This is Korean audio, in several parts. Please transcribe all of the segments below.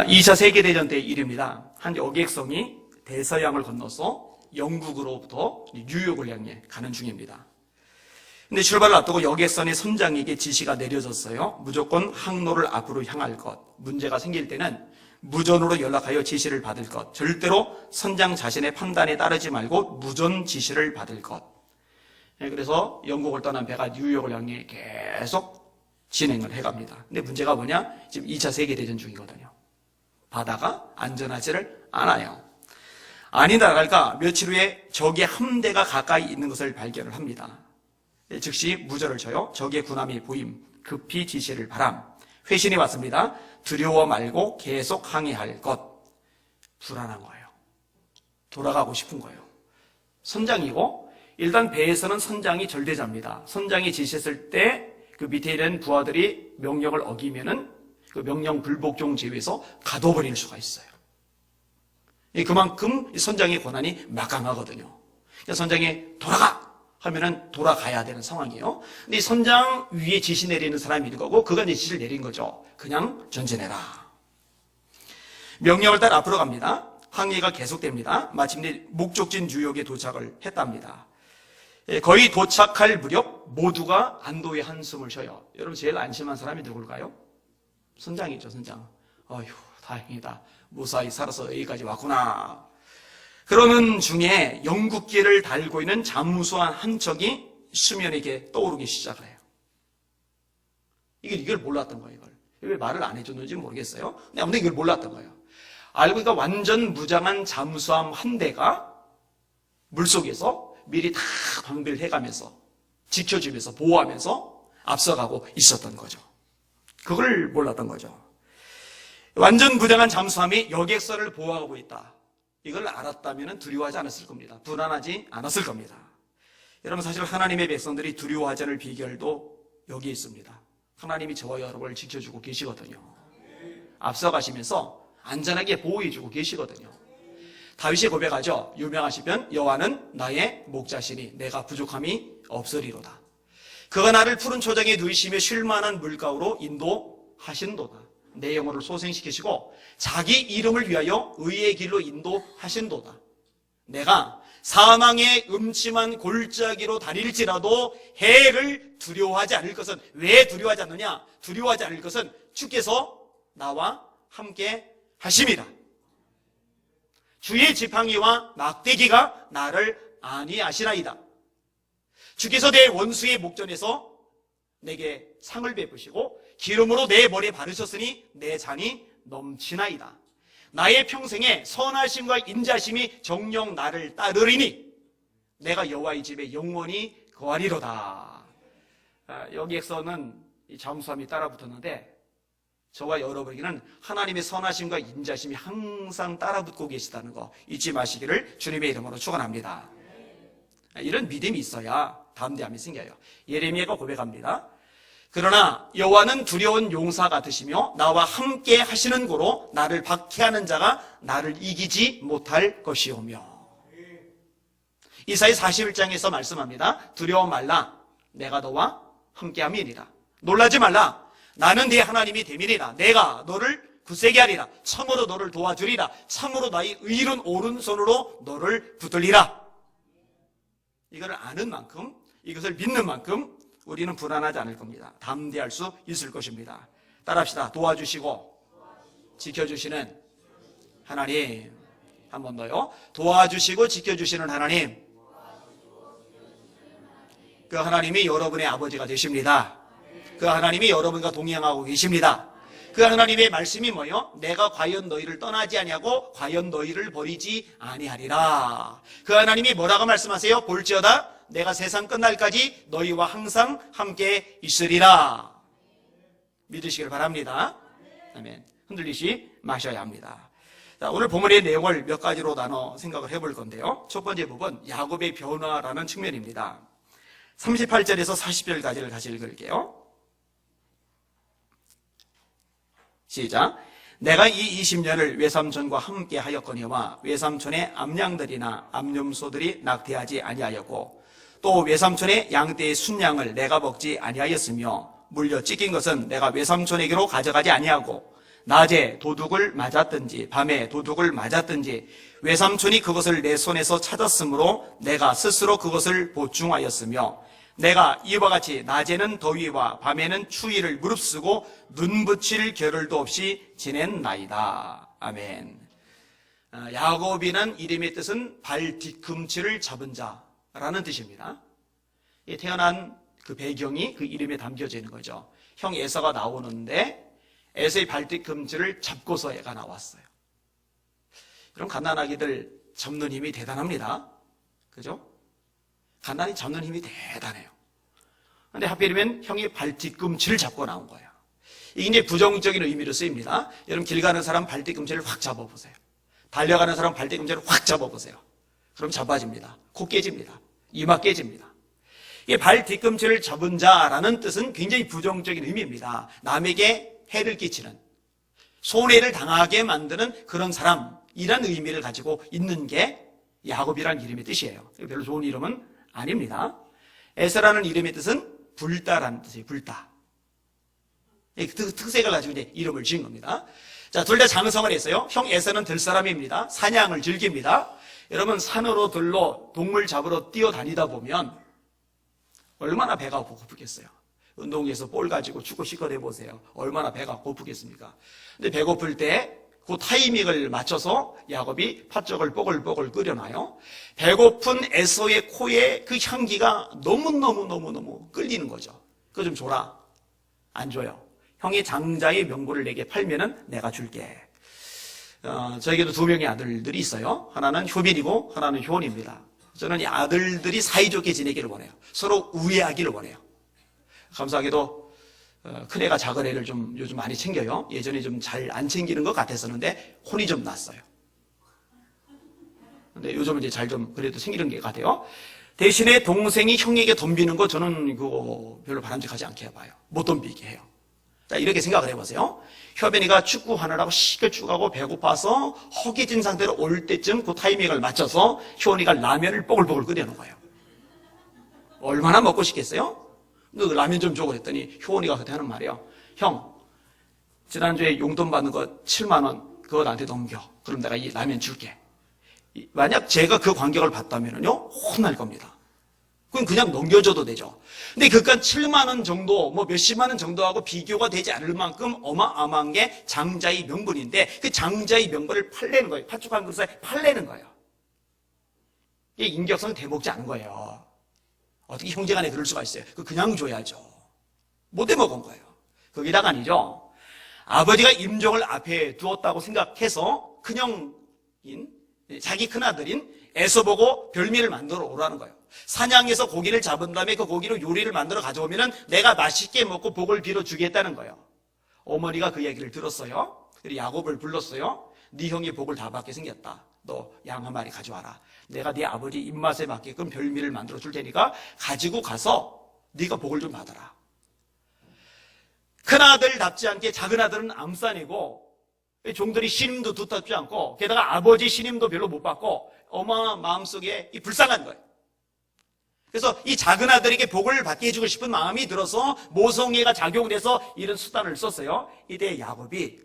2차 세계대전 때 일입니다. 한 여객선이 대서양을 건너서 영국으로부터 뉴욕을 향해 가는 중입니다. 근데 출발을 앞두고 여객선의 선장에게 지시가 내려졌어요. 무조건 항로를 앞으로 향할 것. 문제가 생길 때는 무전으로 연락하여 지시를 받을 것. 절대로 선장 자신의 판단에 따르지 말고 무전 지시를 받을 것. 그래서 영국을 떠난 배가 뉴욕을 향해 계속 진행을 해갑니다. 근데 문제가 뭐냐? 지금 2차 세계대전 중이거든요. 바다가 안전하지를 않아요. 아니다 할까 며칠 후에 적의 함대가 가까이 있는 것을 발견을 합니다. 즉시 무전을 쳐요. 적의 군함이 보임. 급히 지시를 바람. 회신이 왔습니다. 두려워 말고 계속 항해할 것. 불안한 거예요. 돌아가고 싶은 거예요. 선장이고 일단 배에서는 선장이 절대자입니다. 선장이 지시했을 때 그 밑에 있는 부하들이 명령을 어기면은 그 명령 불복종 제외에서 가둬버릴 수가 있어요. 그만큼 선장의 권한이 막강하거든요. 선장이 돌아가 하면은 돌아가야 되는 상황이에요. 근데 이 선장 위에 지시 내리는 사람이 있는 거고 그가 이제 지시를 내린 거죠. 그냥 전진해라. 명령을 따라 앞으로 갑니다. 항해가 계속됩니다. 마침내 목적지인 뉴욕에 도착을 했답니다. 거의 도착할 무렵 모두가 안도의 한숨을 쉬어요. 여러분 제일 안심한 사람이 누굴까요? 선장이죠, 선장. 어휴, 다행이다. 무사히 살아서 여기까지 왔구나. 그러는 중에 영국기를 달고 있는 잠수함 한 척이 수면에 이렇게 떠오르기 시작을 해요. 이걸 몰랐던 거예요, 이걸. 왜 말을 안 해줬는지 모르겠어요. 근데 아무튼 이걸 몰랐던 거예요. 알고 보니까 완전 무장한 잠수함 한 대가 물속에서 미리 다 방비를 해가면서 지켜주면서 보호하면서 앞서가고 있었던 거죠. 그걸 몰랐던 거죠. 완전 무장한 잠수함이 여객선을 보호하고 있다. 이걸 알았다면 두려워하지 않았을 겁니다. 불안하지 않았을 겁니다. 여러분 사실 하나님의 백성들이 두려워하지 않을 비결도 여기에 있습니다. 하나님이 저와 여러분을 지켜주고 계시거든요. 앞서가시면서 안전하게 보호해주고 계시거든요. 다윗이 고백하죠. 유명하시면 여호와는 나의 목자시니 내가 부족함이 없으리로다. 그가 나를 푸른 초장에 누이시며 쉴 만한 물가로 인도하신도다. 내 영혼을 소생시키시고 자기 이름을 위하여 의의 길로 인도하신도다. 내가 사망의 음침한 골짜기로 다닐지라도 해를 두려워하지 않을 것은, 왜 두려워하지 않느냐? 두려워하지 않을 것은 주께서 나와 함께 하심이라. 주의 지팡이와 막대기가 나를 안위하시나이다. 주께서 내 원수의 목전에서 내게 상을 베푸시고 기름으로 내 머리에 바르셨으니 내 잔이 넘치나이다. 나의 평생에 선하심과 인자심이 정녕 나를 따르리니 내가 여호와의 집에 영원히 거하리로다. 여기에서는 이 잠수함이 따라붙었는데 저와 여러분에게는 하나님의 선하심과 인자심이 항상 따라붙고 계시다는 거 잊지 마시기를 주님의 이름으로 축원합니다. 이런 믿음이 있어야 담대함이 생겨요. 예레미야가 고백합니다. 그러나 여호와는 두려운 용사 같으시며 나와 함께 하시는 고로 나를 박해하는 자가 나를 이기지 못할 것이오며. 이사야 41장에서 말씀합니다. 두려워 말라. 내가 너와 함께함이니라. 놀라지 말라. 나는 네 하나님이 됨이니라. 내가 너를 굳세게 하리라. 참으로 너를 도와주리라. 참으로 나의 의로운 오른손으로 너를 붙들리라. 이걸 아는 만큼, 이것을 믿는 만큼 우리는 불안하지 않을 겁니다. 담대할 수 있을 것입니다. 따라합시다. 도와주시고 지켜주시는 하나님. 한 번 더요. 도와주시고 지켜주시는 하나님. 그 하나님이 여러분의 아버지가 되십니다. 그 하나님이 여러분과 동행하고 계십니다. 그 하나님의 말씀이 뭐예요? 내가 과연 너희를 떠나지 아니하고 과연 너희를 버리지 아니하리라. 그 하나님이 뭐라고 말씀하세요? 볼지어다 내가 세상 끝날까지 너희와 항상 함께 있으리라. 믿으시길 바랍니다. 아멘. 흔들리시 마셔야 합니다. 자, 오늘 본문의 내용을 몇 가지로 나눠 생각을 해볼 건데요. 첫 번째 부분, 야곱의 변화라는 측면입니다. 38절에서 40절까지를 다시 읽을게요. 시작. 내가 이 20년을 외삼촌과 함께 하였거니와 외삼촌의 암양들이나 암염소들이 낙태하지 아니하였고 또 외삼촌의 양떼의 순양을 내가 먹지 아니하였으며 물려 찢긴 것은 내가 외삼촌에게로 가져가지 아니하고 낮에 도둑을 맞았든지 밤에 도둑을 맞았든지 외삼촌이 그것을 내 손에서 찾았으므로 내가 스스로 그것을 보충하였으며 내가 이와 같이 낮에는 더위와 밤에는 추위를 무릅쓰고 눈붙일 겨를도 없이 지낸나이다. 아멘. 야곱이라는 이름의 뜻은 발 뒤꿈치를 잡은 자라는 뜻입니다. 태어난 그 배경이 그 이름에 담겨져 있는 거죠. 형 에서가 나오는데 에서의 발 뒤꿈치를 잡고서 애가 나왔어요. 그럼 갓난아기들 잡는 힘이 대단합니다. 그죠? 갓난이 잡는 힘이 대단해요. 근데 하필이면 형이 발 뒤꿈치를 잡고 나온 거예요. 이게 이제 부정적인 의미로 쓰입니다. 여러분 길 가는 사람 발 뒤꿈치를 확 잡아보세요. 달려가는 사람 발 뒤꿈치를 확 잡아보세요. 그럼 잡아집니다. 코 깨집니다. 이마 깨집니다. 이 발 뒤꿈치를 잡은 자라는 뜻은 굉장히 부정적인 의미입니다. 남에게 해를 끼치는, 손해를 당하게 만드는 그런 사람이란 의미를 가지고 있는 게 야곱이라는 이름의 뜻이에요. 별로 좋은 이름은 아닙니다. 에서라는 이름의 뜻은 불다라는 뜻이에요. 불다. 특색을 가지고 이제 이름을 지은 겁니다. 자, 둘 다 장성을 했어요. 형 에서는 들사람입니다. 사냥을 즐깁니다. 여러분 산으로 들로 동물 잡으러 뛰어다니다 보면 얼마나 배가 고프겠어요. 운동에서 볼 가지고 축구 실컷 해보세요. 얼마나 배가 고프겠습니까? 근데 배고플 때 그 타이밍을 맞춰서 야곱이 팥죽을 뽀글뽀글 끓여놔요. 배고픈 에서의 코에 그 향기가 너무너무 끌리는 거죠. 그거 좀 줘라. 안 줘요. 형이 장자의 명분을 내게 팔면은 내가 줄게. 저에게도 두 명의 아들들이 있어요. 하나는 효빈이고 하나는 효원입니다. 저는 이 아들들이 사이좋게 지내기를 원해요. 서로 우애하기를 원해요. 감사하게도 큰애가 작은애를 좀 요즘 많이 챙겨요. 예전에 좀 잘 안 챙기는 것 같았었는데 혼이 좀 났어요. 근데 요즘은 이제 잘 좀 그래도 챙기는 게 같아요. 대신에 동생이 형에게 덤비는 거 저는 그거 별로 바람직하지 않게 봐요. 못 덤비게 해요. 자, 이렇게 생각을 해보세요. 효빈이가 축구하느라고 시끌쭉하고 배고파서 허기진 상태로 올 때쯤 그 타이밍을 맞춰서 효원이가 라면을 뽀글뽀글 끓여놓은 거예요. 얼마나 먹고 싶겠어요? 너 라면 좀 줘 그랬더니 효원이가 그때 하는 말이에요. 형, 지난주에 용돈 받는 거 7만 원 그거 나한테 넘겨. 그럼 내가 이 라면 줄게. 만약 제가 그 간격을 봤다면요 혼날 겁니다. 그럼 그냥 넘겨줘도 되죠. 근데 그깟 7만 원 정도, 뭐 몇십만 원 정도하고 비교가 되지 않을 만큼 어마어마한 게 장자의 명분인데 그 장자의 명분을 팔려는 거예요. 팥죽 한 그릇에 팔려는 거예요. 이게 인격성 대먹지 않은 거예요. 어떻게 형제간에 그럴 수가 있어요? 그냥 줘야죠. 못 해먹은 거예요. 거기다가 아니죠. 아버지가 임종을 앞에 두었다고 생각해서 큰형인 자기 큰아들인 에서 보고 별미를 만들어 오라는 거예요. 사냥해서 고기를 잡은 다음에 그 고기로 요리를 만들어 가져오면은 내가 맛있게 먹고 복을 빌어 주겠다는 거예요. 어머니가 그 얘기를 들었어요. 그리고 야곱을 불렀어요. 네 형이 복을 다 받게 생겼다. 너 양 한 마리 가져와라. 내가 네 아버지 입맛에 맞게끔 별미를 만들어 줄 테니까 가지고 가서 네가 복을 좀 받아라. 큰아들답지 않게 작은아들은 암산이고 종들이 신임도 두텁지 않고 게다가 아버지 신임도 별로 못 받고 엄마 마음속에 불쌍한 거예요. 그래서 이 작은 아들에게 복을 받게 해주고 싶은 마음이 들어서 모성애가 작용돼서 이런 수단을 썼어요. 이때 야곱이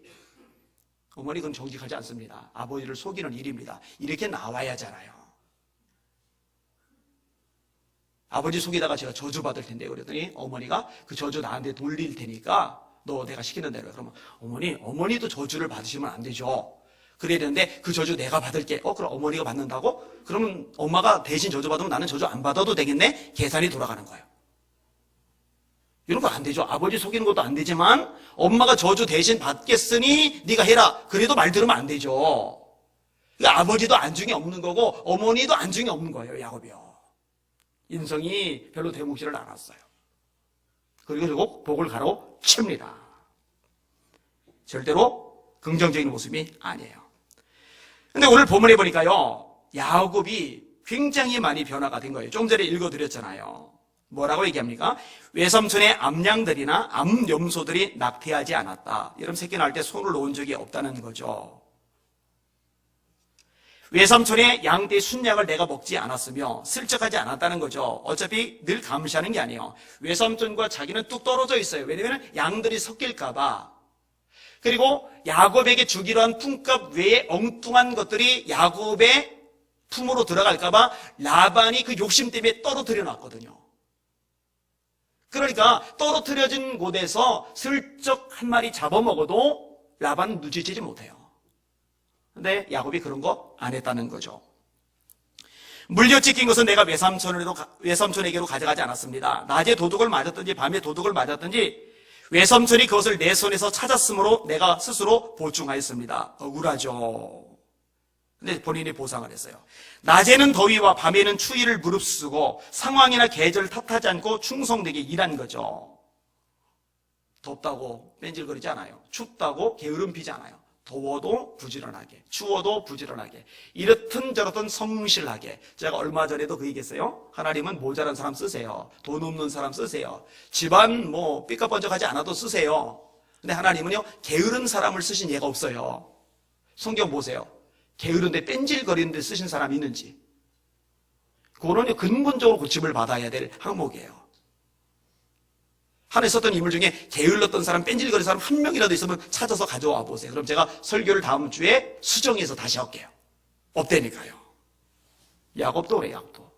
어머니 그건 정직하지 않습니다. 아버지를 속이는 일입니다. 이렇게 나와야 하잖아요. 아버지 속이다가 제가 저주받을 텐데 그랬더니 어머니가 그 저주 나한테 돌릴 테니까 너 내가 시키는 대로. 그러면 어머니도 저주를 받으시면 안 되죠. 그래야 되는데 그 저주 내가 받을게. 그럼 어머니가 받는다고? 그러면 엄마가 대신 저주 받으면 나는 저주 안 받아도 되겠네? 계산이 돌아가는 거예요. 이런 거 안 되죠. 아버지 속이는 것도 안 되지만 엄마가 저주 대신 받겠으니 네가 해라. 그래도 말 들으면 안 되죠. 그러니까 아버지도 안중에 없는 거고 어머니도 안중에 없는 거예요. 야곱이요. 인성이 별로 대목지를 않았어요. 그리고 복을 가로칩니다. 절대로 긍정적인 모습이 아니에요. 근데 오늘 본문에 보니까요, 야곱이 굉장히 많이 변화가 된 거예요. 좀 전에 읽어드렸잖아요. 뭐라고 얘기합니까? 외삼촌의 암양들이나 암염소들이 낙태하지 않았다. 여러분 새끼 낳을 때 손을 놓은 적이 없다는 거죠. 외삼촌의 양떼 순양을 내가 먹지 않았으며 슬쩍하지 않았다는 거죠. 어차피 늘 감시하는 게 아니에요. 외삼촌과 자기는 뚝 떨어져 있어요. 왜냐하면 양들이 섞일까 봐. 그리고 야곱에게 주기로 한 품값 외에 엉뚱한 것들이 야곱의 품으로 들어갈까봐 라반이 그 욕심 때문에 떨어뜨려 놨거든요. 그러니까 떨어뜨려진 곳에서 슬쩍 한 마리 잡아먹어도 라반은 누지지 못해요. 근데 야곱이 그런 거 안 했다는 거죠. 물려찢긴 것은 내가 외삼촌에게로 가져가지 않았습니다. 낮에 도둑을 맞았든지 밤에 도둑을 맞았든지 외삼촌이 그것을 내 손에서 찾았으므로 내가 스스로 보충하였습니다. 억울하죠. 근데 본인이 보상을 했어요. 낮에는 더위와 밤에는 추위를 무릅쓰고 상황이나 계절 탓하지 않고 충성되게 일한 거죠. 덥다고 뺀질거리지 않아요. 춥다고 게으름 피지 않아요. 더워도 부지런하게, 추워도 부지런하게, 이렇든 저렇든 성실하게. 제가 얼마 전에도 그 얘기했어요. 하나님은 모자란 사람 쓰세요. 돈 없는 사람 쓰세요. 집안 삐까번쩍하지 않아도 쓰세요. 근데 하나님은요, 게으른 사람을 쓰신 예가 없어요. 성경 보세요. 게으른데 뺀질거리는데 쓰신 사람이 있는지. 그거는 근본적으로 고침을 받아야 될 항목이에요. 하나에 썼던 인물 중에 게을렀던 사람, 뺀질거리는 사람 한 명이라도 있으면 찾아서 가져와 보세요. 그럼 제가 설교를 다음 주에 수정해서 다시 할게요. 없다니까요. 야곱도 그래, 야곱도.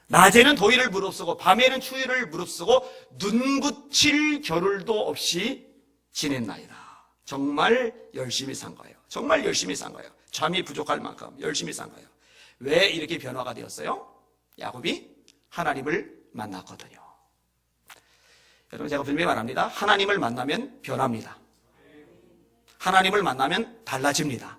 낮에는 더위를 무릅쓰고 밤에는 추위를 무릅쓰고 눈 붙일 겨를도 없이 지냈나이다. 정말 열심히 산 거예요. 정말 열심히 산 거예요. 잠이 부족할 만큼 열심히 산 거예요. 왜 이렇게 변화가 되었어요? 야곱이 하나님을 만났거든요. 여러분, 제가 분명히 말합니다. 하나님을 만나면 변합니다. 하나님을 만나면 달라집니다.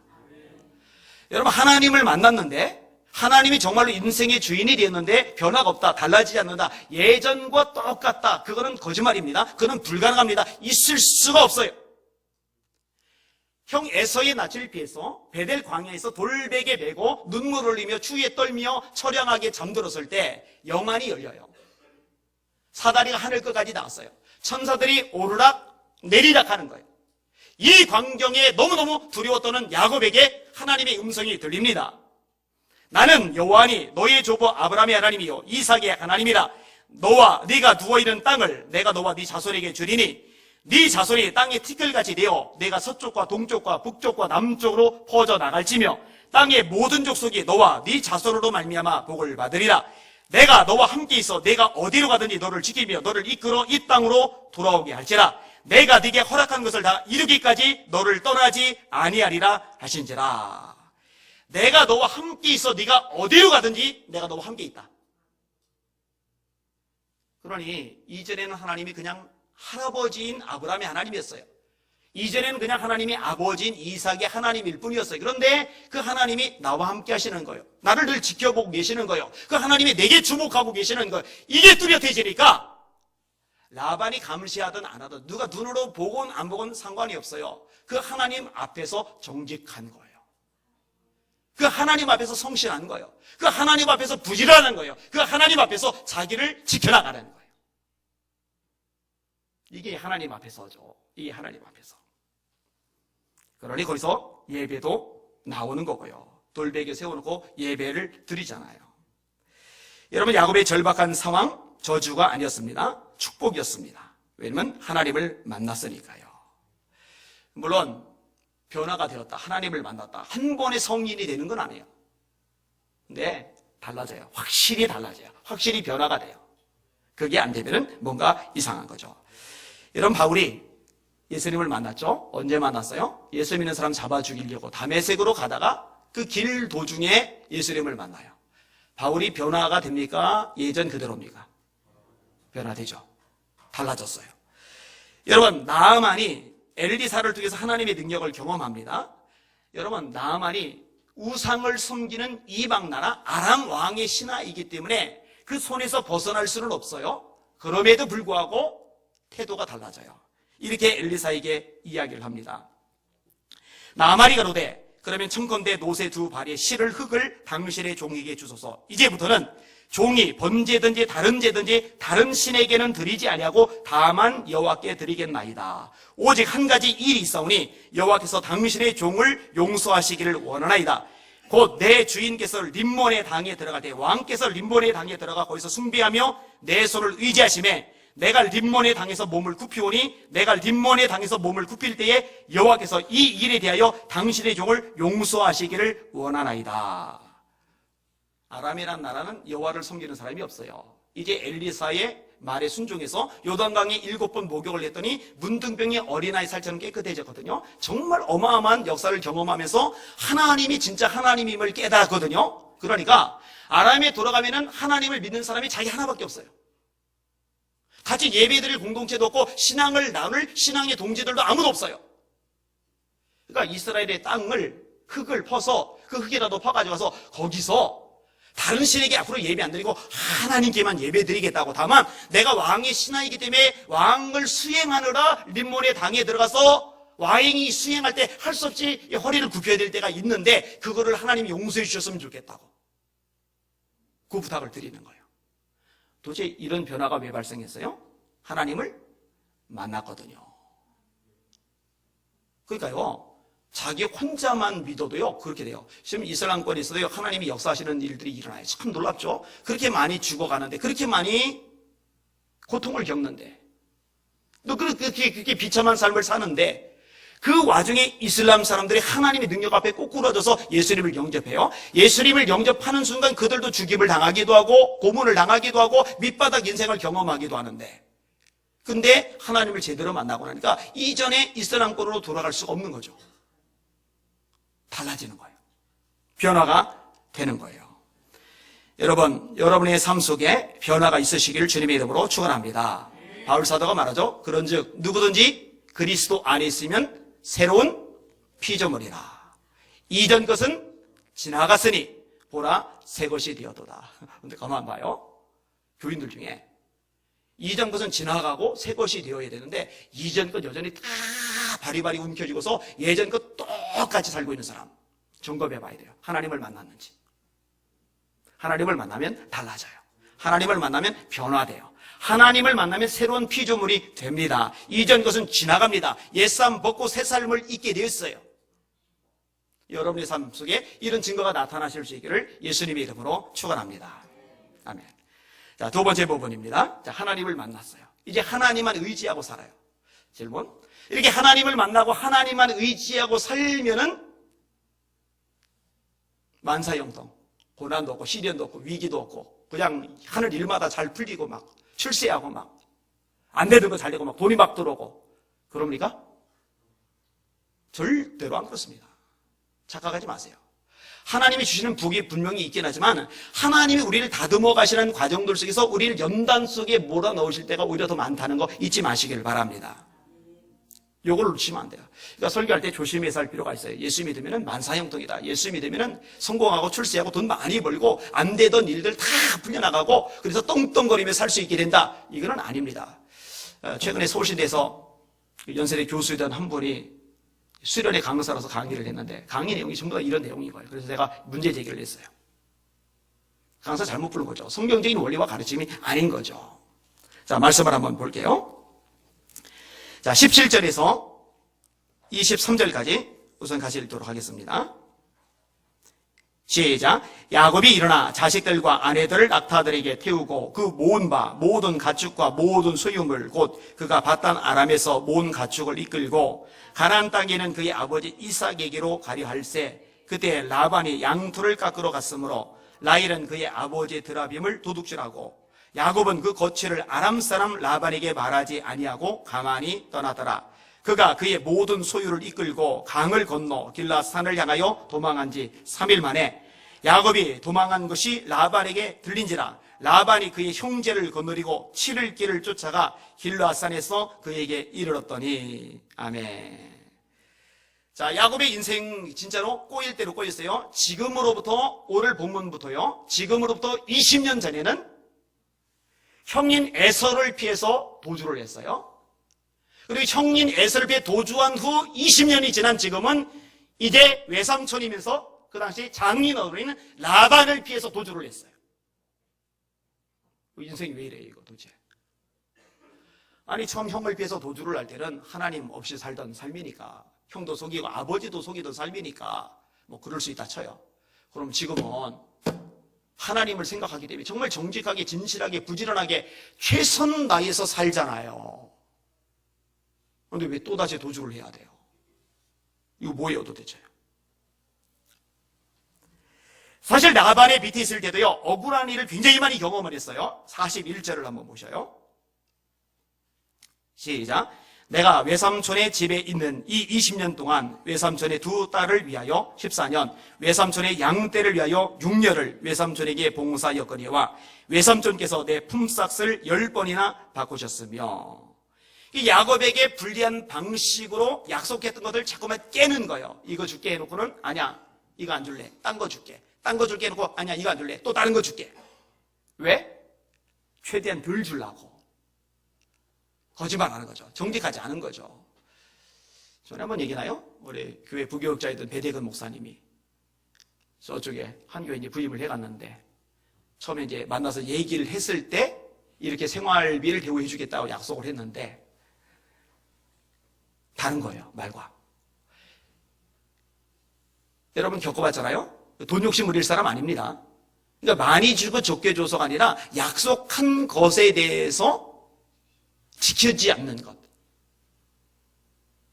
여러분, 하나님을 만났는데 하나님이 정말로 인생의 주인이 되었는데 변화가 없다, 달라지지 않는다, 예전과 똑같다, 그거는 거짓말입니다. 그거는 불가능합니다. 있을 수가 없어요. 형 에서의 낯을 피해서 베델 광야에서 돌베개 메고 눈물 흘리며 추위에 떨며 처량하게 잠들었을 때 영안이 열려요. 사다리가 하늘 끝까지 나왔어요. 천사들이 오르락 내리락 하는 거예요. 이 광경에 너무너무 두려워 떠는 야곱에게 하나님의 음성이 들립니다. 나는 여호와니 너의 조부 아브라함의 하나님이요 이삭의 하나님이라. 너와 네가 누워있는 땅을 내가 너와 네 자손에게 주리니 네 자손이 땅의 티끌같이 되어 내가 서쪽과 동쪽과 북쪽과 남쪽으로 퍼져나갈지며 땅의 모든 족속이 너와 네 자손으로 말미암아 복을 받으리라. 내가 너와 함께 있어 내가 어디로 가든지 너를 지키며 너를 이끌어 이 땅으로 돌아오게 할지라. 내가 네게 허락한 것을 다 이루기까지 너를 떠나지 아니하리라 하신지라. 내가 너와 함께 있어 네가 어디로 가든지 내가 너와 함께 있다. 그러니 이전에는 하나님이 그냥 할아버지인 아브라함의 하나님이었어요. 이전에는 그냥 하나님이 아버지인 이삭의 하나님일 뿐이었어요. 그런데 그 하나님이 나와 함께 하시는 거예요. 나를 늘 지켜보고 계시는 거예요. 그 하나님이 내게 주목하고 계시는 거예요. 이게 뚜렷해지니까 라반이 감시하든 안 하든 누가 눈으로 보건 안 보건 상관이 없어요. 그 하나님 앞에서 정직한 거예요. 그 하나님 앞에서 성실한 거예요. 그 하나님 앞에서 부지런한 거예요. 그 하나님 앞에서 자기를 지켜나가는 거예요. 이게 하나님 앞에서죠. 이게 하나님 앞에서. 그러니 거기서 예배도 나오는 거고요. 돌베개 세워놓고 예배를 드리잖아요. 여러분, 야곱의 절박한 상황, 저주가 아니었습니다. 축복이었습니다. 왜냐면 하나님을 만났으니까요. 물론 변화가 되었다, 하나님을 만났다, 한 번에 성인이 되는 건 아니에요. 근데 달라져요. 확실히 달라져요. 확실히 변화가 돼요. 그게 안 되면은 뭔가 이상한 거죠. 여러분, 바울이 예수님을 만났죠? 언제 만났어요? 예수 믿는 사람 잡아 죽이려고 다메섹으로 가다가 그 길 도중에 예수님을 만나요. 바울이 변화가 됩니까? 예전 그대로입니까? 변화되죠. 달라졌어요. 여러분, 나아만이 엘리사를 통해서 하나님의 능력을 경험합니다. 여러분, 나아만이 우상을 섬기는 이방 나라 아람 왕의 신하이기 때문에 그 손에서 벗어날 수는 없어요. 그럼에도 불구하고 태도가 달라져요. 이렇게 엘리사에게 이야기를 합니다. 나아만이 가로되 그러면 청컨대 노새 두 발의 실을 흙을 당신의 종에게 주소서. 이제부터는 종이 번제든지 다른 제든지 다른 신에게는 드리지 아니하고 다만 여호와께 드리겠나이다. 오직 한 가지 일이 있사오니 여호와께서 당신의 종을 용서하시기를 원하나이다. 곧 내 주인께서 림몬의 당에 들어갈 때 왕께서 림몬의 당에 들어가 거기서 숭배하며 내 손을 의지하심에 내가 림몬의 당에서 몸을 굽히오니 내가 림몬의 당에서 몸을 굽힐 때에 여호와께서 이 일에 대하여 당신의 종을 용서하시기를 원하나이다. 아람이라는 나라는 여호와를 섬기는 사람이 없어요. 이제 엘리사의 말에 순종해서 요단강에 7번 목욕을 했더니 문둥병이 어린아이 살처럼 깨끗해졌거든요. 정말 어마어마한 역사를 경험하면서 하나님이 진짜 하나님임을 깨달았거든요. 그러니까 아람에 돌아가면은 하나님을 믿는 사람이 자기 하나밖에 없어요. 같이 예배드릴 공동체도 없고 신앙을 나눌 신앙의 동지들도 아무도 없어요. 그러니까 이스라엘의 땅을 흙을 퍼서 그 흙이라도 퍼가지고 가서 거기서 다른 신에게 앞으로 예배 안 드리고 하나님께만 예배 드리겠다고. 다만 내가 왕의 신하이기 때문에 왕을 수행하느라 림몬의 당에 들어가서 왕이 수행할 때 할 수 없이 허리를 굽혀야 될 때가 있는데 그거를 하나님이 용서해 주셨으면 좋겠다고 그 부탁을 드리는 거예요. 도대체 이런 변화가 왜 발생했어요? 하나님을 만났거든요. 그러니까요, 자기 혼자만 믿어도요 그렇게 돼요. 지금 이슬람권에서도 하나님이 역사하시는 일들이 일어나요. 참 놀랍죠. 그렇게 많이 죽어가는데, 그렇게 많이 고통을 겪는데, 또 그렇게 비참한 삶을 사는데, 그 와중에 이슬람 사람들이 하나님의 능력 앞에 꼬꾸라져서 예수님을 영접해요. 예수님을 영접하는 순간 그들도 죽임을 당하기도 하고 고문을 당하기도 하고 밑바닥 인생을 경험하기도 하는데, 근데 하나님을 제대로 만나고 나니까 이전에 이슬람권으로 돌아갈 수가 없는 거죠. 달라지는 거예요. 변화가 되는 거예요. 여러분, 여러분의 삶 속에 변화가 있으시기를 주님의 이름으로 축원합니다. 바울 사도가 말하죠. 그런즉 누구든지 그리스도 안에 있으면 새로운 피조물이라. 이전 것은 지나갔으니 보라 새 것이 되었도다. 근데 가만 봐요. 교인들 중에 이전 것은 지나가고 새 것이 되어야 되는데 이전 것 여전히 다 바리바리 움켜쥐고서 예전 것 똑같이 살고 있는 사람 점검해 봐야 돼요. 하나님을 만났는지. 하나님을 만나면 달라져요. 하나님을 만나면 변화돼요. 하나님을 만나면 새로운 피조물이 됩니다. 이전 것은 지나갑니다. 옛삶 벗고 새 삶을 잊게 되었어요. 여러분의 삶 속에 이런 증거가 나타나실 수 있기를 예수님의 이름으로 축원합니다. 아멘. 자, 두 번째 부분입니다. 자, 하나님을 만났어요. 이제 하나님만 의지하고 살아요. 질문. 이렇게 하나님을 만나고 하나님만 의지하고 살면은 만사형통, 고난도 없고 시련도 없고 위기도 없고 그냥 하는 일마다 잘 풀리고 막 출세하고 막 안 되는 거 잘 되고 막 돈이 막 들어오고 그럽니까? 절대로 안 그렇습니다. 착각하지 마세요. 하나님이 주시는 복이 분명히 있긴 하지만 하나님이 우리를 다듬어 가시는 과정들 속에서 우리를 연단 속에 몰아넣으실 때가 오히려 더 많다는 거 잊지 마시기를 바랍니다. 요걸 놓치면 안 돼요. 그러니까 설교할 때 조심해서 할 필요가 있어요. 예수 믿으면 만사형통이다. 예수 믿으면 성공하고 출세하고 돈 많이 벌고 안 되던 일들 다 풀려나가고 그래서 떵떵거리며 살 수 있게 된다. 이거는 아닙니다. 최근에 서울시대에서 연세대 교수이던 한 분이 수련회 강사로서 강의를 했는데 강의 내용이 전부 다 이런 내용인 거예요. 그래서 제가 문제 제기를 했어요. 강사 잘못 부른 거죠. 성경적인 원리와 가르침이 아닌 거죠. 자, 말씀을 한번 볼게요. 자, 17절에서 23절까지 우선 같이 읽도록 하겠습니다. 시작. 야곱이 일어나 자식들과 아내들을 낙타들에게 태우고 그 모은 바 모든 가축과 모든 소유물 곧 그가 바단 아람에서 모은 가축을 이끌고 가나안 땅에는 그의 아버지 이삭에게로 가려 할세. 그때 라반이 양털을 깎으러 갔으므로 라헬은 그의 아버지 드라빔을 도둑질하고 야곱은 그 거취를 아람 사람 라반에게 말하지 아니하고 가만히 떠나더라. 그가 그의 모든 소유를 이끌고 강을 건너 길라산을 향하여 도망한 지 3일 만에 야곱이 도망한 것이 라반에게 들린지라. 라반이 그의 형제를 거느리고 7일 길을 쫓아가 길라산에서 그에게 이르렀더니. 아멘. 자, 야곱의 인생 진짜로 꼬일 대로 꼬였어요. 지금으로부터 오늘 본문부터요. 지금으로부터 20년 전에는 형인 에서를 피해서 도주를 했어요. 그리고 형인 에서를 피해 도주한 후 20년이 지난 지금은 이제 외삼촌이면서 그 당시 장인어른인 라반을 피해서 도주를 했어요. 인생이 왜 이래요, 이거 도대체? 아니, 처음 형을 피해서 도주를 할 때는 하나님 없이 살던 삶이니까, 형도 속이고 아버지도 속이던 삶이니까 뭐 그럴 수 있다 쳐요. 그럼 지금은 하나님을 생각하기 때문에 정말 정직하게 진실하게 부지런하게 최선 다해서 살잖아요. 그런데 왜 또다시 도주를 해야 돼요? 이거 뭐예요 도대체? 사실 나반의 밑에 있을 때도요, 억울한 일을 굉장히 많이 경험을 했어요. 41절을 한번 보셔요. 시작. 내가 외삼촌의 집에 있는 이 20년 동안 외삼촌의 두 딸을 위하여 14년, 외삼촌의 양떼를 위하여 6년을 외삼촌에게 봉사였거니와 외삼촌께서 내 품삯을 10번이나 바꾸셨으며, 이 야곱에게 불리한 방식으로 약속했던 것을 자꾸만 깨는 거예요. 이거 줄게 해놓고는 아니야, 이거 안 줄래, 딴 거 줄게. 딴 거 줄게 해놓고 아니야, 이거 안 줄래, 또 다른 거 줄게. 왜? 최대한 덜 주려고. 거짓말하는 거죠. 정직하지 않은 거죠. 전에 한번 얘기나요? 우리 교회 부교육자이던 배대근 목사님이 저쪽에 한 교회 이제 부임을 해갔는데, 처음에 이제 만나서 얘기를 했을 때 이렇게 생활비를 대우해 주겠다고 약속을 했는데 다른 거예요, 말과. 여러분 겪어봤잖아요? 돈 욕심 부릴 사람 아닙니다. 그러니까 많이 주고 적게 줘서가 아니라 약속한 것에 대해서 지키지 않는 것.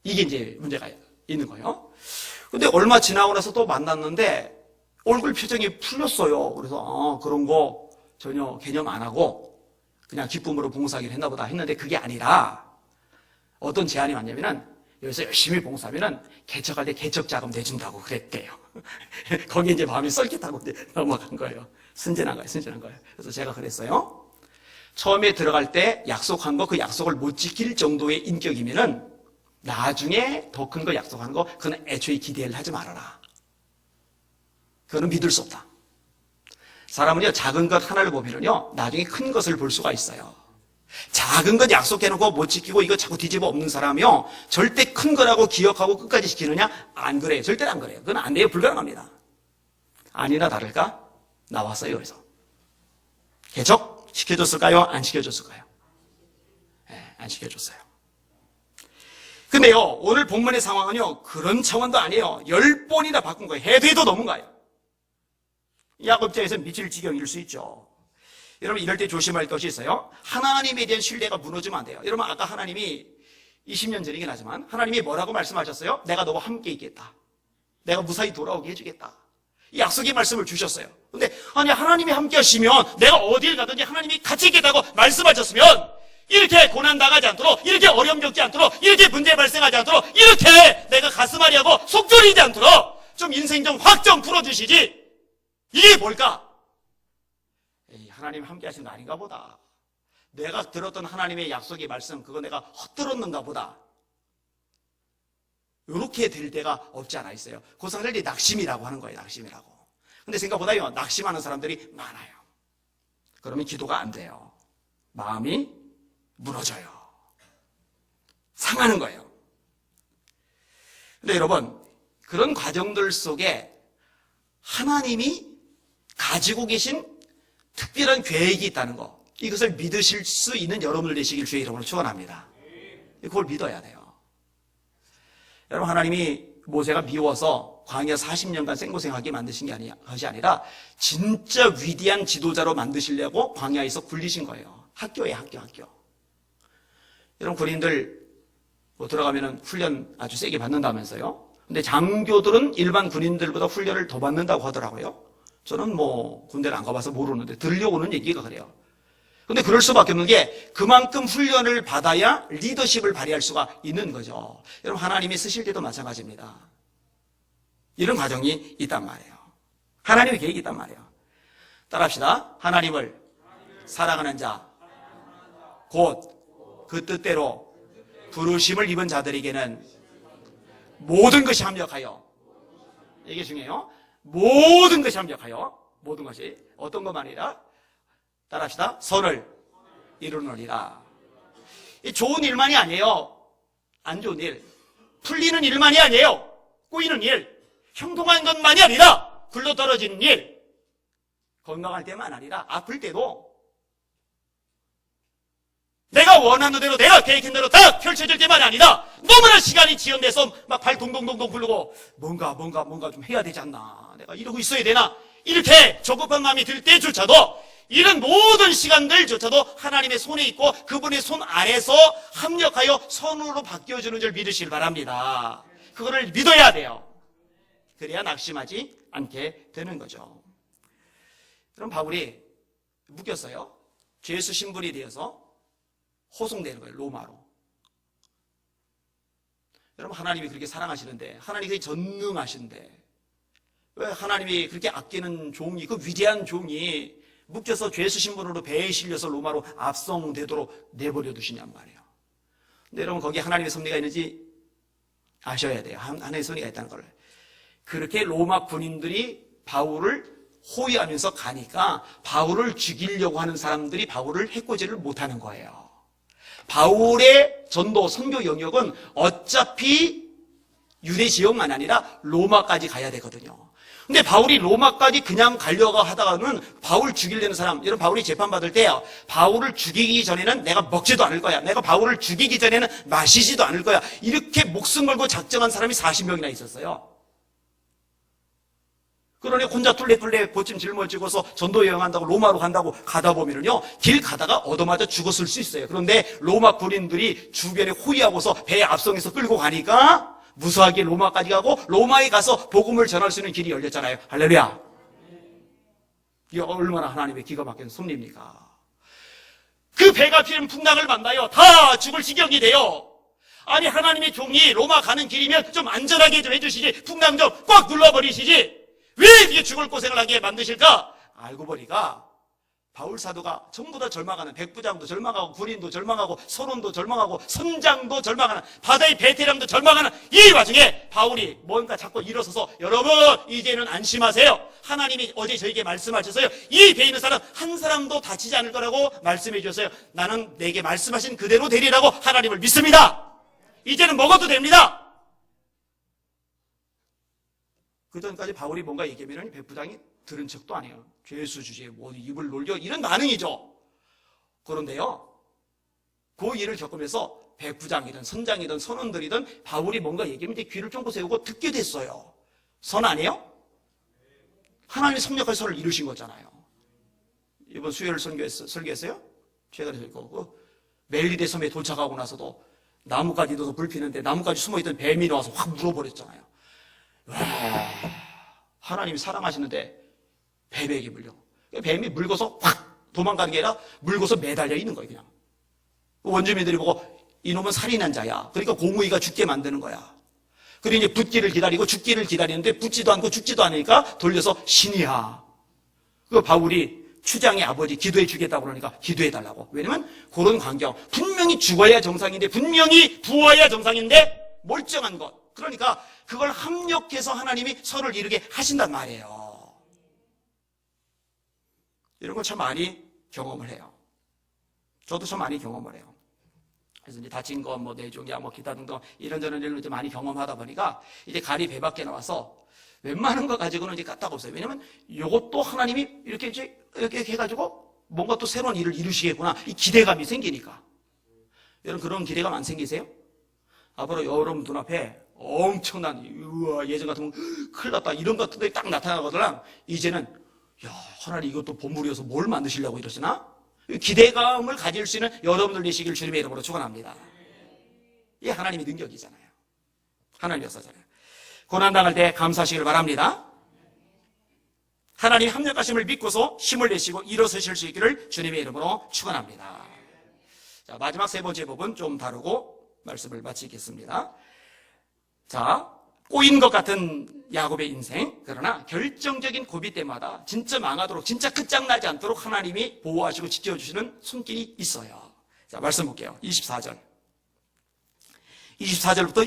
이게 이제 문제가 있는 거예요. 근데 얼마 지나고 나서 또 만났는데 얼굴 표정이 풀렸어요. 그래서 그런 거 전혀 개념 안 하고 그냥 기쁨으로 봉사하기를 했나 보다 했는데, 그게 아니라 어떤 제안이 왔냐면은 여기서 열심히 봉사하면은 개척할 때 개척 자금 내준다고 그랬대요. 거기에 이제 마음이 썰깃하고 이제 넘어간 거예요. 순진한 거예요. 그래서 제가 그랬어요. 처음에 들어갈 때 약속한 거, 그 약속을 못 지킬 정도의 인격이면은 나중에 더 큰 거 약속하는 거, 그건 애초에 기대를 하지 말아라. 그거는 믿을 수 없다. 사람은요, 작은 것 하나를 보면은요, 나중에 큰 것을 볼 수가 있어요. 작은 것 약속해놓고 못 지키고 이거 자꾸 뒤집어 엎는 사람이요, 절대 큰 거라고 기억하고 끝까지 지키느냐? 안 그래요. 절대로 안 그래요. 그건 안 돼요. 불가능합니다. 아니나 다를까? 나왔어요, 여기서. 개척 시켜줬을까요? 안 시켜줬을까요? 네, 안 시켜줬어요. 근데요, 오늘 본문의 상황은요, 그런 차원도 아니에요. 10번이나 바꾼 거예요. 해도 넘은 거예요. 야곱 입장에서 미칠 지경일 수 있죠. 여러분, 이럴 때 조심할 것이 있어요. 하나님에 대한 신뢰가 무너지면 안 돼요. 여러분, 아까 하나님이 20년 전이긴 하지만 하나님이 뭐라고 말씀하셨어요? 내가 너와 함께 있겠다. 내가 무사히 돌아오게 해주겠다. 이 약속의 말씀을 주셨어요. 근데 아니, 하나님이 함께 하시면 내가 어딜 가든지 하나님이 같이 있겠다고 말씀하셨으면 이렇게 고난당하지 않도록, 이렇게 어려움 겪지 않도록, 이렇게 문제 발생하지 않도록, 이렇게 내가 가슴앓이하고 속 졸이지 않도록 좀 인생 좀 확 좀 풀어주시지. 이게 뭘까? 하나님 함께 하신 거 아닌가 보다. 내가 들었던 하나님의 약속의 말씀, 그거 내가 헛들었는가 보다. 이렇게 될 때가 없지 않아 있어요. 그 사람들이 낙심이라고 하는 거예요. 낙심이라고. 근데 생각보다요, 낙심하는 사람들이 많아요. 그러면 기도가 안 돼요. 마음이 무너져요. 상하는 거예요. 근데 여러분, 그런 과정들 속에 하나님이 가지고 계신 특별한 계획이 있다는 거, 이것을 믿으실 수 있는 여러분들 되시길 주의 이름으로 축원합니다. 그걸 믿어야 돼요. 여러분, 하나님이 모세가 미워서 광야 40년간 생고생하게 만드신 것이 아니라 진짜 위대한 지도자로 만드시려고 광야에서 굴리신 거예요. 학교에 학교. 여러분, 군인들 들어가면 훈련 아주 세게 받는다면서요. 근데 장교들은 일반 군인들보다 훈련을 더 받는다고 하더라고요. 저는 군대를 안 가봐서 모르는데 들려오는 얘기가 그래요. 근데 그럴 수밖에 없는 게 그만큼 훈련을 받아야 리더십을 발휘할 수가 있는 거죠. 여러분, 하나님이 쓰실 때도 마찬가지입니다. 이런 과정이 있단 말이에요. 하나님의 계획이 있단 말이에요. 따라합시다. 하나님을 사랑하는 자, 곧 그 뜻대로 부르심을 입은 자들에게는 모든 것이 합력하여, 이게 중요해요. 모든 것이 합력하여, 모든 것이 어떤 것만 아니라, 따라합시다. 선을 이루느니라. 이 좋은 일만이 아니에요. 안 좋은 일. 풀리는 일만이 아니에요. 꼬이는 일. 형통한 것만이 아니라 굴러떨어지는 일. 건강할 때만 아니라 아플 때도 내가 원하는 대로 내가 계획한 대로 다 펼쳐질 때만이 아니다. 너무나 시간이 지연돼서 막 발 동동동동 굴르고 뭔가 좀 해야 되지 않나. 내가 이러고 있어야 되나. 이렇게 조급한 마음이 들 때조차도 이런 모든 시간들조차도 하나님의 손에 있고 그분의 손 아래서 합력하여 선으로 바뀌어주는 줄 믿으시길 바랍니다. 그거를 믿어야 돼요. 그래야 낙심하지 않게 되는 거죠. 그럼 바울이 묶였어요. 죄수 신분이 되어서 호송되는 거예요. 로마로. 여러분 하나님이 그렇게 사랑하시는데 하나님이 그렇게 전능하신데 왜 하나님이 그렇게 아끼는 종이 그 위대한 종이 묶여서 죄수 신분으로 배에 실려서 로마로 압송되도록 내버려 두시냔 말이에요. 근데 여러분 거기에 하나님의 섭리가 있는지 아셔야 돼요. 하나님의 섭리가 있다는 걸. 그렇게 로마 군인들이 바울을 호위하면서 가니까 바울을 죽이려고 하는 사람들이 바울을 해코지를 못하는 거예요. 바울의 전도 선교 영역은 어차피 유대 지역만 아니라 로마까지 가야 되거든요. 근데 바울이 로마까지 그냥 가려고 하다가는 바울 죽이려는 사람, 여러분 바울이 재판받을 때요, 바울을 죽이기 전에는 내가 먹지도 않을 거야, 내가 바울을 죽이기 전에는 마시지도 않을 거야, 이렇게 목숨 걸고 작정한 사람이 40명이나 있었어요. 그러니 혼자 툴레툴레 보침 짊어지고서 전도 여행한다고 로마로 간다고 가다 보면은요, 길 가다가 얻어맞아 죽었을 수 있어요. 그런데 로마 군인들이 주변에 호위하고서 배에 앞성에서 끌고 가니까 무사하게 로마까지 가고 로마에 가서 복음을 전할 수 있는 길이 열렸잖아요. 할렐루야. 이게 얼마나 하나님의 기가 막힌 섭리입니까? 그 배가 피는 풍랑을 만나요. 다 죽을 지경이 돼요. 아니 하나님의 종이 로마 가는 길이면 좀 안전하게 좀 해주시지, 풍랑 좀 꽉 눌러버리시지, 왜 이게 죽을 고생을 하게 만드실까? 알고 보니까 바울 사도가 전부 다 절망하는, 백부장도 절망하고 군인도 절망하고 서론도 절망하고 선장도 절망하는, 바다의 베테랑도 절망하는 이 와중에 바울이 뭔가 자꾸 일어서서 여러분 이제는 안심하세요. 하나님이 어제 저에게 말씀하셨어요. 이 배에 있는 사람 한 사람도 다치지 않을 거라고 말씀해 주셨어요. 나는 내게 말씀하신 그대로 되리라고 하나님을 믿습니다. 이제는 먹어도 됩니다. 그 전까지 바울이 뭔가 얘기하면 백부장이 들은 척도 안 해요. 죄수 주제에 뭐 입을 놀려 이런 반응이죠. 그런데요, 그 일을 겪으면서 백부장이든 선장이든 선원들이든 바울이 뭔가 얘기하면 이제 귀를 쫑긋 세우고 듣게 됐어요. 선 아니에요? 하나님이 섭력할 선을 이루신 거잖아요. 이번 수요일 설교했어요? 최근에 설교. 멜리데 섬에 도착하고 나서도 나뭇가지 넣어서 불 피는데 나뭇가지 숨어있던 뱀이 나와서 확 물어버렸잖아요. 와, 하나님이 사랑하시는데 뱀에게 물려. 뱀이 물고서 확 도망가는 게 아니라 물고서 매달려 있는 거예요. 그냥 원주민들이 보고 이놈은 살인한 자야, 그러니까 공의가 죽게 만드는 거야. 그리고 이제 붙기를 기다리고 죽기를 기다리는데 붙지도 않고 죽지도 않으니까 돌려서 신이야. 그 바울이 추장의 아버지 기도해 주겠다고 그러니까 기도해 달라고. 왜냐면 그런 광경, 분명히 죽어야 정상인데, 분명히 부어야 정상인데 멀쩡한 것, 그러니까 그걸 합력해서 하나님이 선을 이루게 하신단 말이에요. 이런 걸 참 많이 경험을 해요. 저도 참 많이 경험을 해요. 그래서 이제 다친 거, 뭐 뇌종양, 뭐 기타 등등 이런저런 일을 좀 많이 경험하다 보니까 이제 갈이 배 밖에 나와서 웬만한 거 가지고는 이제 까딱 없어요. 왜냐면 이것도 하나님이 이렇게 해가지고 뭔가 또 새로운 일을 이루시겠구나, 이 기대감이 생기니까. 여러분 그런 기대감 안 생기세요? 앞으로 여러분 눈앞에 엄청난, 우와, 예전 같으면 큰일 났다 이런 것들이 딱 나타나거든. 이제는 야, 하나님 이것도 본물이어서 뭘 만드시려고 이러시나? 기대감을 가질 수 있는 여러분들 되시길 주님의 이름으로 축원합니다. 이게 하나님의 능력이잖아요. 하나님 역사잖아요. 고난당할 때 감사하시길 바랍니다. 하나님 합력하심을 믿고서 힘을 내시고 일어서실 수 있기를 주님의 이름으로 축원합니다. 자, 마지막 세 번째 부분 좀 다루고 말씀을 마치겠습니다. 자, 꼬인 것 같은 야곱의 인생, 그러나 결정적인 고비 때마다 진짜 망하도록, 진짜 끝장나지 않도록 하나님이 보호하시고 지켜주시는 손길이 있어요. 자, 말씀 볼게요. 24절부터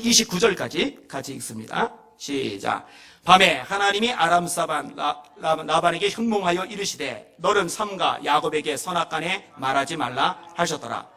29절까지 같이 읽습니다. 시작. 밤에 하나님이 아람 사반 라반에게 현몽하여 이르시되 너는 삼가 야곱에게 선악간에 말하지 말라 하셨더라.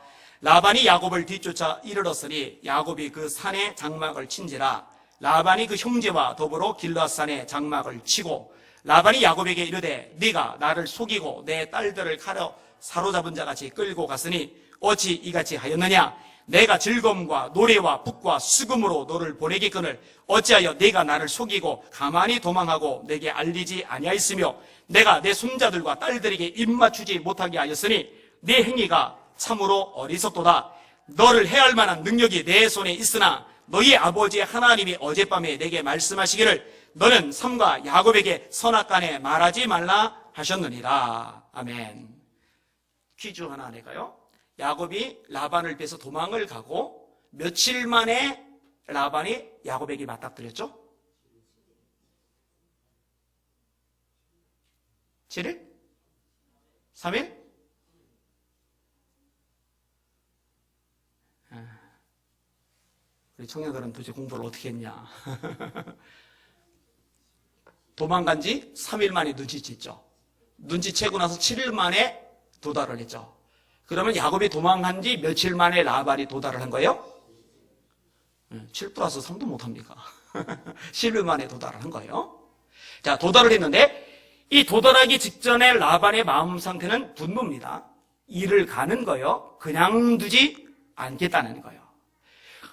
라반이 야곱을 뒤쫓아 이르렀으니 야곱이 그 산에 장막을 친지라. 라반이 그 형제와 더불어 길앗산에 장막을 치고 라반이 야곱에게 이르되 네가 나를 속이고 내 딸들을 칼로 사로잡은 자같이 끌고 갔으니 어찌 이같이 하였느냐? 내가 즐거움과 노래와 북과 수금으로 너를 보내겠거늘 어찌하여 내가 나를 속이고 가만히 도망하고 내게 알리지 아니하였으며 내가 내 손자들과 딸들에게 입맞추지 못하게 하였으니 네 행위가 참으로 어리석도다. 너를 해할 만한 능력이 내 손에 있으나 너희 아버지 하나님이 어젯밤에 내게 말씀하시기를 너는 삼가 야곱에게 선악간에 말하지 말라 하셨느니라. 아멘. 퀴즈 하나 낼까요? 야곱이 라반을 뵈서 도망을 가고 며칠 만에 라반이 야곱에게 맞닥뜨렸죠? 7일? 3일? 우리 청년들은 도대체 공부를 어떻게 했냐? 도망간 지 3일 만에 눈치챘죠. 눈치채고 나서 7일 만에 도달을 했죠. 그러면 야곱이 도망간 지 며칠 만에 라반이 도달을 한 거예요? 7 플러스 3도 못합니까? 10일 만에 도달을 한 거예요. 자, 도달을 했는데 이 도달하기 직전에 라반의 마음 상태는 분노입니다. 일을 가는 거예요. 그냥 두지 않겠다는 거예요.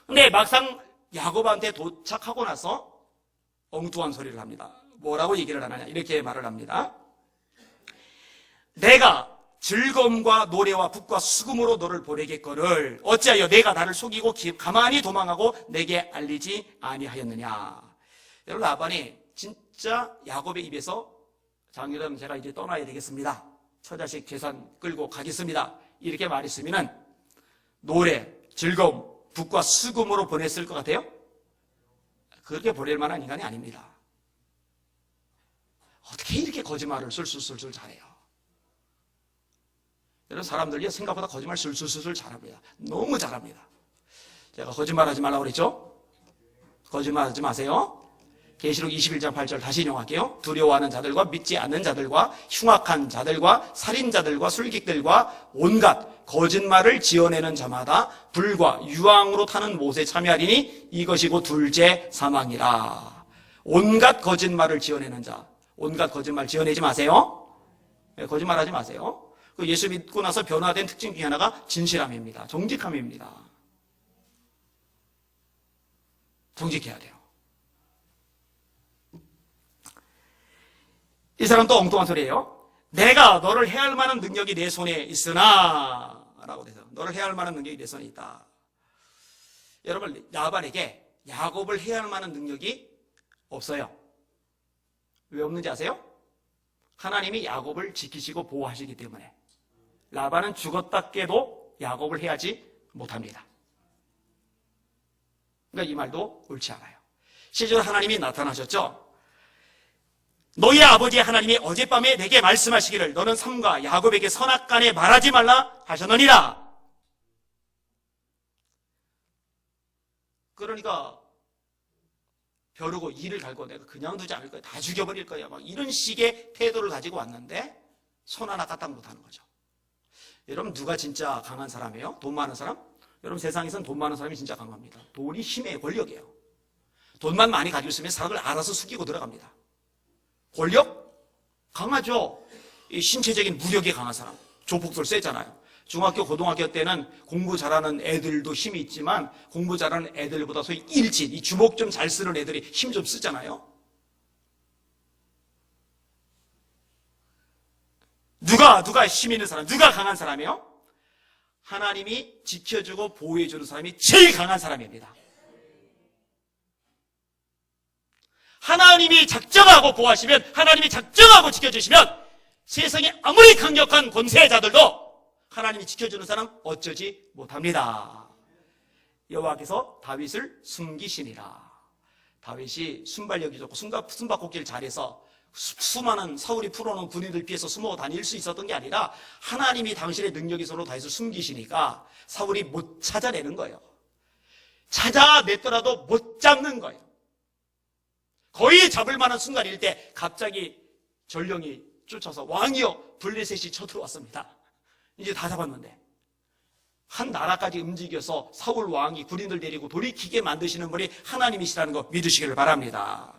근데 막상 야곱한테 도착하고 나서 엉뚱한 소리를 합니다. 뭐라고 얘기를 하느냐? 이렇게 말을 합니다. 내가 즐거움과 노래와 북과 수금으로 너를 보내겠거늘 어찌하여 내가 나를 속이고 가만히 도망하고 내게 알리지 아니하였느냐. 여러분, 라반이 진짜 야곱의 입에서 장인어른 제가 이제 떠나야 되겠습니다. 처자식 재산 끌고 가겠습니다. 이렇게 말했으면은 노래, 즐거움, 북과 수금으로 보냈을 것 같아요? 그렇게 보낼 만한 인간이 아닙니다. 어떻게 이렇게 거짓말을 술술술술 잘해요? 여러분, 사람들이 생각보다 거짓말 술술술술 잘합니다. 너무 잘합니다. 제가 거짓말하지 말라고 그랬죠? 거짓말하지 마세요. 계시록 21장 8절 다시 인용할게요. 두려워하는 자들과 믿지 않는 자들과 흉악한 자들과 살인자들과 술객들과 온갖 거짓말을 지어내는 자마다 불과 유황으로 타는 못에 참여하리니 이것이 곧 둘째 사망이라. 온갖 거짓말을 지어내는 자, 온갖 거짓말 지어내지 마세요. 거짓말하지 마세요. 그 예수 믿고 나서 변화된 특징 중에 하나가 진실함입니다. 정직함입니다. 정직해야 돼요. 이 사람 또 엉뚱한 소리예요. 내가 너를 해할 만한 능력이 내 손에 있으나 라고 돼서 너를 해할 만한 능력이 내 손에 있다. 여러분, 라반에게 야곱을 해할 만한 능력이 없어요. 왜 없는지 아세요? 하나님이 야곱을 지키시고 보호하시기 때문에. 라반은 죽었다 깨도 야곱을 해하지 못합니다. 그러니까 이 말도 옳지 않아요. 실제로 하나님이 나타나셨죠. 너희 아버지 하나님이 어젯밤에 내게 말씀하시기를 너는 삼가 야곱에게 선악간에 말하지 말라 하셨느니라. 그러니까 벼르고 이를 갈고 내가 그냥 두지 않을 거야. 다 죽여버릴 거야. 막 이런 식의 태도를 가지고 왔는데 손 하나 까딱 못하는 거죠. 여러분, 누가 진짜 강한 사람이에요? 돈 많은 사람? 여러분, 세상에서는 돈 많은 사람이 진짜 강합니다. 돈이 힘의 권력이에요. 돈만 많이 가지고 있으면 사람을 알아서 숙이고 들어갑니다. 권력? 강하죠. 이 신체적인 무력이 강한 사람. 조폭들 세잖아요. 중학교, 고등학교 때는 공부 잘하는 애들도 힘이 있지만 공부 잘하는 애들보다 소위 일진, 이 주먹 좀 잘 쓰는 애들이 힘 좀 쓰잖아요. 누가 힘 있는 사람, 누가 강한 사람이에요? 하나님이 지켜주고 보호해주는 사람이 제일 강한 사람입니다. 하나님이 작정하고 보호하시면, 하나님이 작정하고 지켜주시면 세상에 아무리 강력한 권세자들도 하나님이 지켜주는 사람 어쩌지 못합니다. 여호와께서 다윗을 숨기시니라. 다윗이 순발력이 좋고 숨바꼭질 잘해서 수많은 사울이 풀어놓은 군인들 피해서 숨어 다닐 수 있었던 게 아니라 하나님이 당신의 능력이 서로 다윗을 숨기시니까 사울이 못 찾아내는 거예요. 찾아냈더라도 못 잡는 거예요. 거의 잡을 만한 순간일 때 갑자기 전령이 쫓아서 왕이여 블레셋이 쳐들어왔습니다. 이제 다 잡았는데 한 나라까지 움직여서 사울 왕이 군인들 데리고 돌이키게 만드시는 분이 하나님이시라는 거 믿으시기를 바랍니다.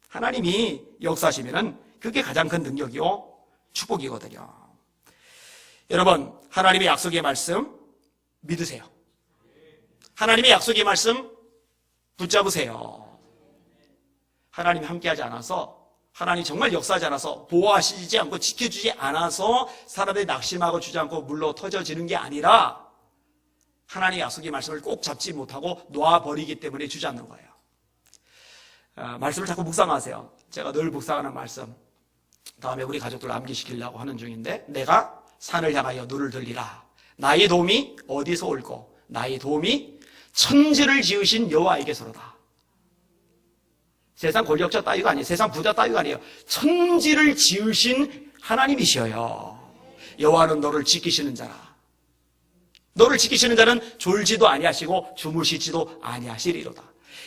하나님이 역사하시면은 그게 가장 큰 능력이요 축복이거든요. 여러분, 하나님의 약속의 말씀 믿으세요. 하나님의 약속의 말씀 붙잡으세요. 하나님이 함께하지 않아서, 하나님이 정말 역사하지 않아서, 보호하시지 않고 지켜주지 않아서 사람들이 낙심하고 주저앉고 물러 터져지는 게 아니라 하나님의 약속의 말씀을 꼭 잡지 못하고 놓아버리기 때문에 주저앉는 거예요. 말씀을 자꾸 묵상하세요. 제가 늘 묵상하는 말씀, 다음에 우리 가족들 암기시키려고 하는 중인데, 내가 산을 향하여 눈을 들리라. 나의 도움이 어디서 올고 나의 도움이 천지를 지으신 여호와에게서로다. 세상 권력자 따위가 아니에요. 세상 부자 따위가 아니에요. 천지를 지으신 하나님이시여요. 여호와는 너를 지키시는 자라. 너를 지키시는 자는 졸지도 아니하시고 주무시지도 아니하시리로다.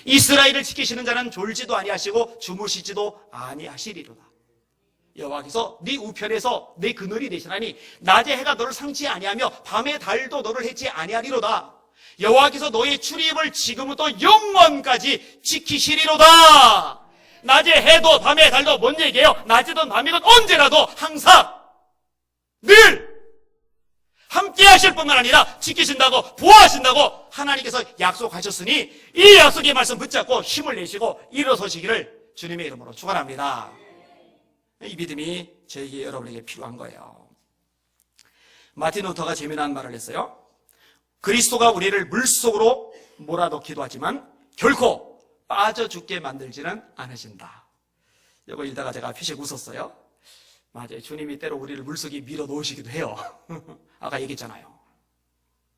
이스라엘을 지키시는 자는 졸지도 아니하시고 주무시지도 아니하시리로다. 여호와께서 네 우편에서 네 그늘이 되시나니 낮에 해가 너를 상치 아니하며 밤에 달도 너를 해치 아니하리로다. 여호와께서 너의 출입을 지금부터 영원까지 지키시리로다. 낮에 해도 밤에 달도 뭔 얘기예요? 낮이든 밤이든 언제라도 항상 늘 함께 하실 뿐만 아니라 지키신다고, 보호하신다고 하나님께서 약속하셨으니 이 약속의 말씀 붙잡고 힘을 내시고 일어서시기를 주님의 이름으로 축원합니다. 이 믿음이 저에게, 여러분에게 필요한 거예요. 마틴 루터가 재미난 말을 했어요. 그리스도가 우리를 물속으로 몰아넣기도 하지만 결코 빠져 죽게 만들지는 않으신다. 이거 읽다가 제가 피식 웃었어요. 맞아요. 주님이 때로 우리를 물속에 밀어 넣으시기도 해요. 아까 얘기했잖아요.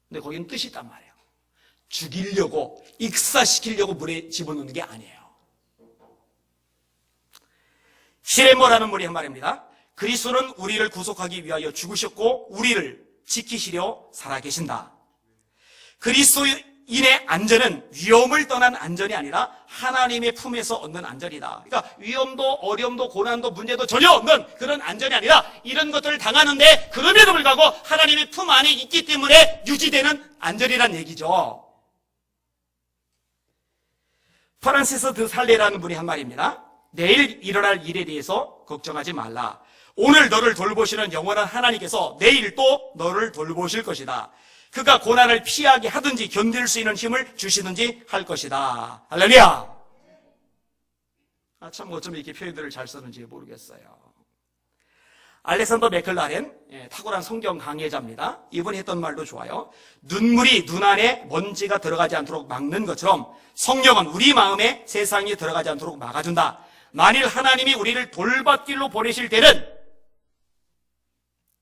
근데 거기는 뜻이 있단 말이에요. 죽이려고, 익사시키려고 물에 집어넣는 게 아니에요. 시레모라는 분이 한 말입니다. 그리스도는 우리를 구속하기 위하여 죽으셨고 우리를 지키시려 살아계신다. 그리스도인의 안전은 위험을 떠난 안전이 아니라 하나님의 품에서 얻는 안전이다. 그러니까 위험도 어려움도 고난도 문제도 전혀 없는 그런 안전이 아니라 이런 것들을 당하는데 그럼에도 불구하고 하나님의 품 안에 있기 때문에 유지되는 안전이란 얘기죠. 프란시스 드 살레라는 분이 한 말입니다. 내일 일어날 일에 대해서 걱정하지 말라. 오늘 너를 돌보시는 영원한 하나님께서 내일 또 너를 돌보실 것이다. 그가 고난을 피하게 하든지 견딜 수 있는 힘을 주시든지 할 것이다. 할렐루야. 참 어쩜 이렇게 표현들을 잘 쓰는지 모르겠어요. 알렉산더 맥클라렌, 탁월한 성경 강해자입니다. 이분이 했던 말도 좋아요. 눈물이 눈 안에 먼지가 들어가지 않도록 막는 것처럼 성령은 우리 마음에 세상이 들어가지 않도록 막아준다. 만일 하나님이 우리를 돌밭길로 보내실 때는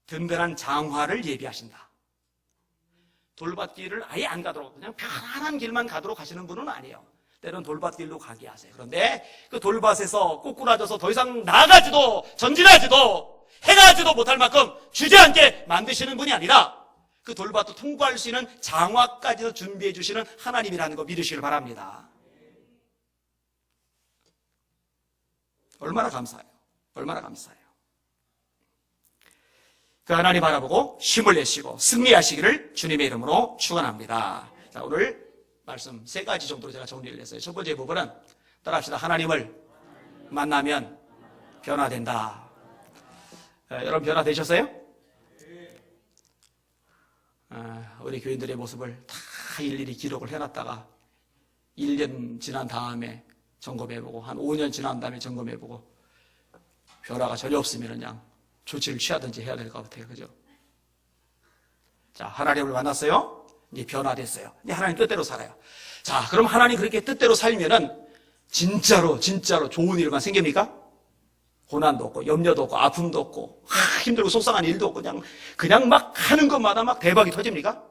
든든한 장화를 예비하신다. 돌밭길을 아예 안 가도록 그냥 편안한 길만 가도록 하시는 분은 아니에요. 때론 돌밭길로 가게 하세요. 그런데 그 돌밭에서 꼬꾸라져서 더 이상 나가지도 전진하지도 해가지도 못할 만큼 주저앉게 만드시는 분이 아니라 그 돌밭도 통과할 수 있는 장화까지도 준비해 주시는 하나님이라는 거 믿으시길 바랍니다. 얼마나 감사해요. 얼마나 감사해요. 그 하나님 바라보고 힘을 내시고 승리하시기를 주님의 이름으로 축원합니다. 자, 오늘 말씀 세 가지 정도로 제가 정리를 했어요. 첫 번째 부분은 따라합시다. 하나님을 만나면 변화된다. 여러분 변화되셨어요? 우리 교인들의 모습을 다 일일이 기록을 해놨다가 1년 지난 다음에 점검해보고 한 5년 지난 다음에 점검해보고 변화가 전혀 없으면 그냥 조치를 취하든지 해야 될 것 같아요. 그죠? 자, 하나님을 만났어요. 이제 변화됐어요. 이제 하나님 뜻대로 살아요. 자, 그럼 하나님 그렇게 뜻대로 살면은 진짜로 좋은 일만 생깁니까? 고난도 없고 염려도 없고 아픔도 없고 힘들고 속상한 일도 없고 그냥 막 하는 것마다 막 대박이 터집니까?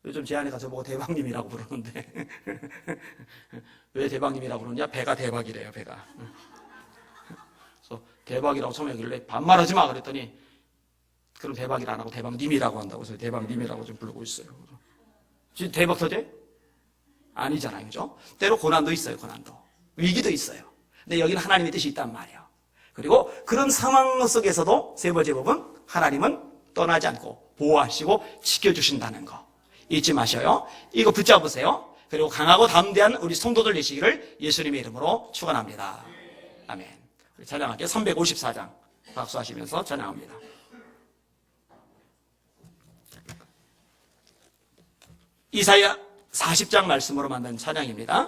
요즘 제 아내가 저보고 대박님이라고 부르는데 왜 대박님이라고 그러냐? 배가 대박이래요. 배가. 그래서 대박이라고 처음에 하길래 반말하지 마 그랬더니 그럼 대박이라 안 하고 대박님이라고 한다고 해서 대박님이라고 좀 부르고 있어요. 지금 대박 터져요? 아니잖아요. 그죠? 때로 고난도 있어요. 고난도. 위기도 있어요. 근데 여기는 하나님의 뜻이 있단 말이에요. 그리고 그런 상황 속에서도 세 번째 법은 하나님은 떠나지 않고 보호하시고 지켜주신다는 거. 잊지 마셔요. 이거 붙잡으세요. 그리고 강하고 담대한 우리 성도들 되시기를 예수님의 이름으로 축원합니다. 아멘. 우리 찬양할게요. 354장 박수하시면서 찬양합니다. 이사야 40장 말씀으로 만든 찬양입니다.